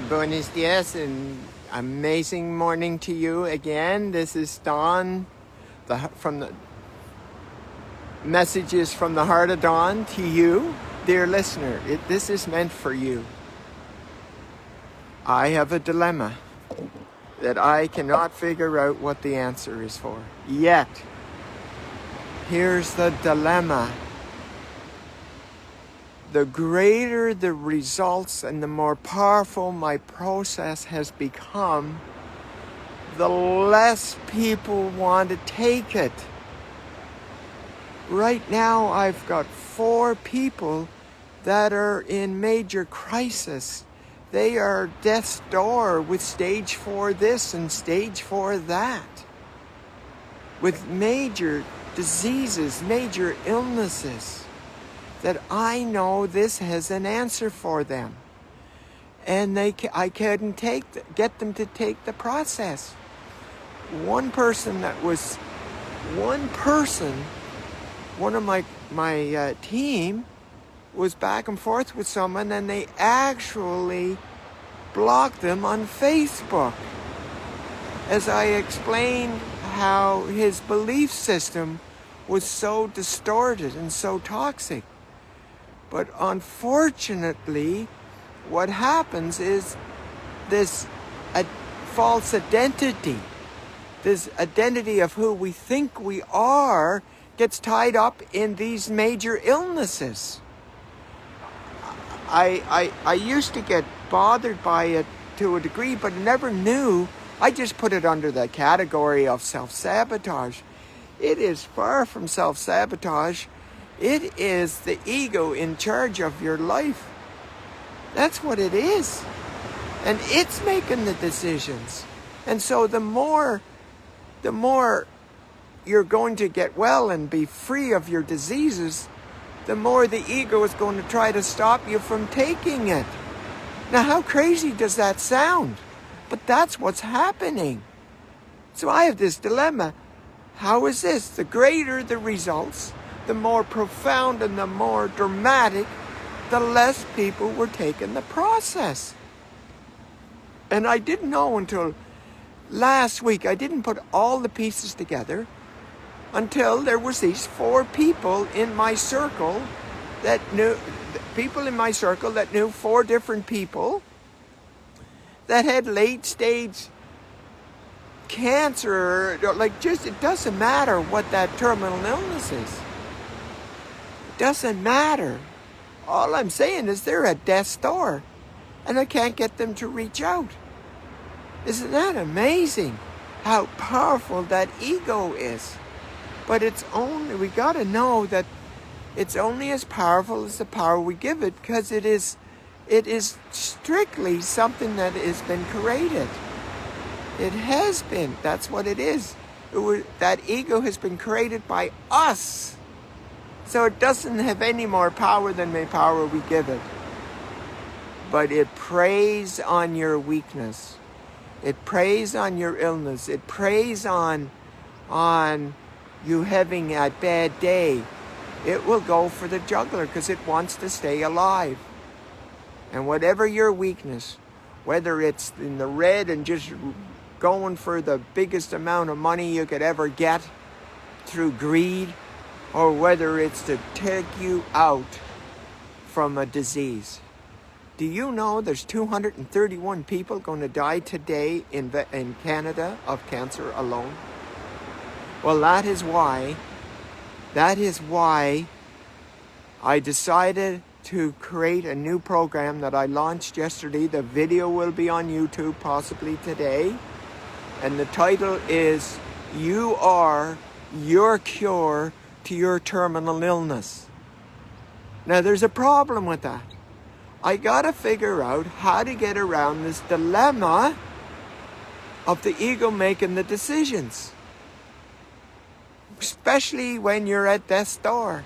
Buenos dias and amazing morning to you again. This is Don from the messages from the heart of Don to you, dear listener. This is meant for you. I have a dilemma that I cannot figure out what the answer is for yet. Here's the dilemma. The greater the results and the more powerful my process has become, the less people want to take it. Right now, I've got 4 people that are in major crisis. They are death's door with stage 4 this and stage 4 that. With major diseases, major illnesses. That I know this has an answer for them. And I couldn't get them to take the process. One of my team was back and forth with someone, and they actually blocked them on Facebook. As I explained how his belief system was so distorted and so toxic. But unfortunately, what happens is this false identity, this identity of who we think we are, gets tied up in these major illnesses. I used to get bothered by it to a degree, but never knew. I just put it under the category of self-sabotage. It is far from self-sabotage. It is the ego in charge of your life. That's what it is. And it's making the decisions. And so the more you're going to get well and be free of your diseases, the more the ego is going to try to stop you from taking it. Now, how crazy does that sound? But that's what's happening. So I have this dilemma. How is this? The greater the results, the more profound and the more dramatic, the less people were taking the process. And I didn't know until last week. I didn't put all the pieces together until there was these 4 people in my circle that knew 4 different people that had late stage cancer. It doesn't matter what that terminal illness is. Doesn't matter. All I'm saying is they're at death's door, and I can't get them to reach out. Isn't that amazing? How powerful that ego is. But we got to know that it's only as powerful as the power we give it, because it is strictly something that has been created. It has been. That's what it is. That ego has been created by us. So it doesn't have any more power than the power we give it. But it preys on your weakness. It preys on your illness. It preys on you having a bad day. It will go for the jugular because it wants to stay alive. And whatever your weakness, whether it's in the red and just going for the biggest amount of money you could ever get through greed, or whether it's to take you out from a disease. Do you know there's 231 people going to die today in Canada of cancer alone? Well, that is why I decided to create a new program that I launched yesterday. The video will be on YouTube possibly today. And the title is You Are Your Cure to Your Terminal Illness. Now, there's a problem with that. I gotta figure out how to get around this dilemma of the ego making the decisions. Especially when you're at death's door.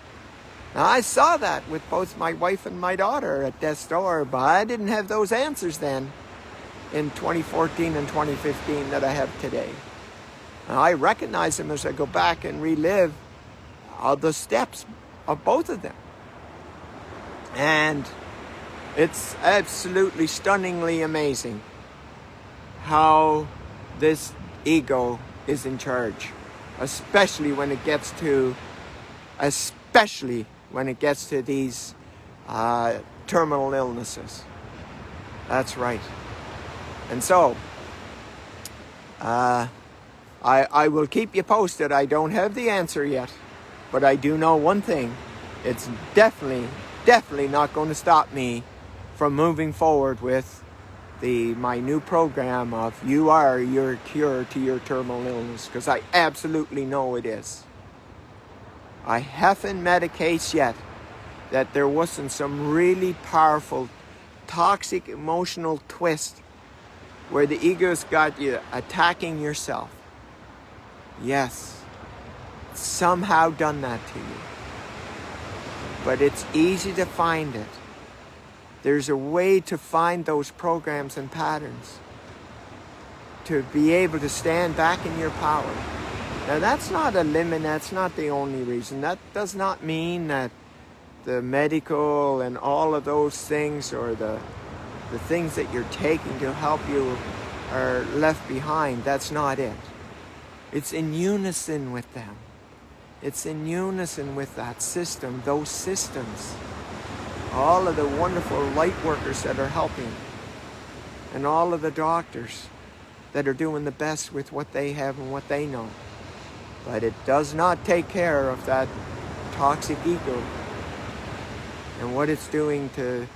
Now, I saw that with both my wife and my daughter at death's door, but I didn't have those answers then in 2014 and 2015 that I have today. Now, I recognize them as I go back and relive all the steps of both of them. And It's absolutely stunningly amazing how this ego is in charge, especially when it gets to these terminal illnesses. That's right. And so I will keep you posted. I don't have the answer yet, but I do know one thing. It's definitely not going to stop me from moving forward with my new program of You Are Your Cure to Your Terminal Illness, because I absolutely know it is. I haven't met a case yet that there wasn't some really powerful toxic emotional twist where the ego's got you attacking yourself. Yes, somehow done that to you. But it's easy to find it. There's a way to find those programs and patterns to be able to stand back in your power. Now that's not a limit, that's not the only reason. That does not mean that the medical and all of those things or the things that you're taking to help you are left behind. That's not it. It's in unison with them. It's in unison with that system, those systems. All of the wonderful light workers that are helping, and all of the doctors that are doing the best with what they have and what they know. But it does not take care of that toxic ego and what it's doing to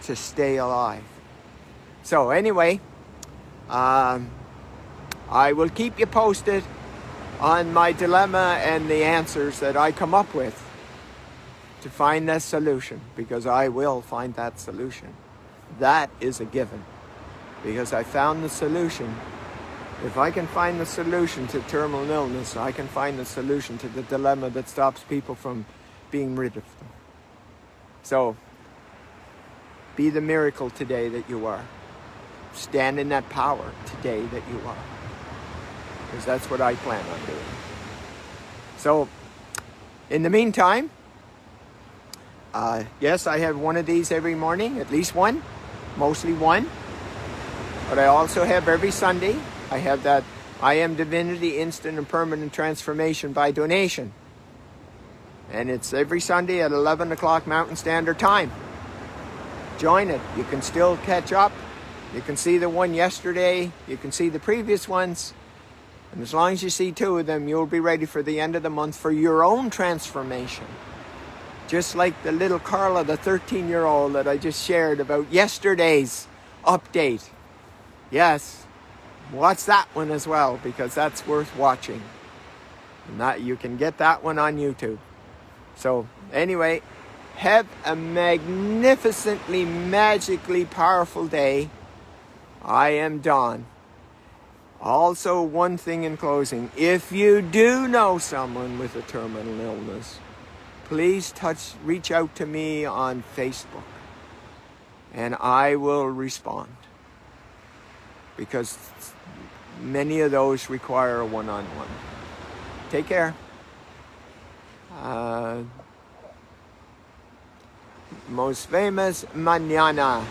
stay alive. So anyway, I will keep you posted on my dilemma and the answers that I come up with to find that solution, because I will find that solution. That is a given, because I found the solution. If I can find the solution to terminal illness, I can find the solution to the dilemma that stops people from being rid of them. So, be the miracle today that you are. Stand in that power today that you are. Because that's what I plan on doing. So, in the meantime, yes, I have one of these every morning, at least one, mostly one. But I also have every Sunday, I have that I Am Divinity Instant and Permanent Transformation by Donation. And it's every Sunday at 11 o'clock Mountain Standard Time. Join it. You can still catch up. You can see the one yesterday. You can see the previous ones. And as long as you see two of them, you'll be ready for the end of the month for your own transformation. Just like the little Carla, the 13-year-old that I just shared about yesterday's update. Yes, watch that one as well, because that's worth watching. And that you can get that one on YouTube. So anyway, have a magnificently, magically powerful day. I am Don. Also, one thing in closing. If you do know someone with a terminal illness, please reach out to me on Facebook, and I will respond, because many of those require a one-on-one. Take care. Most famous, mañana.